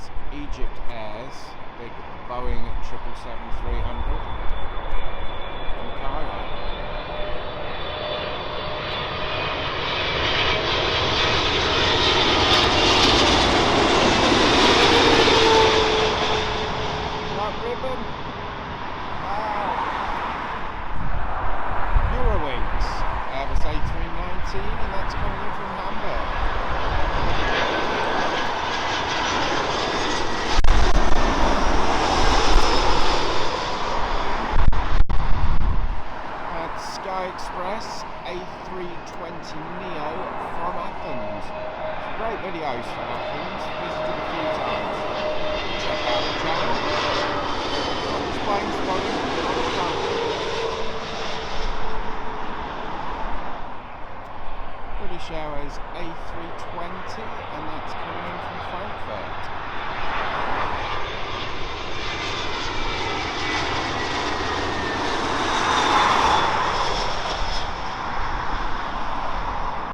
is Egypt Air's big Boeing 777-300 from Cairo. Black ribbon. Wow. Eurowings Airbus A319, and that's coming in from Hamburg. Sky Express A320neo from Athens. Some great videos from Athens, visited a few times. Check out the channel. This plane's flying all the time. British Airways A320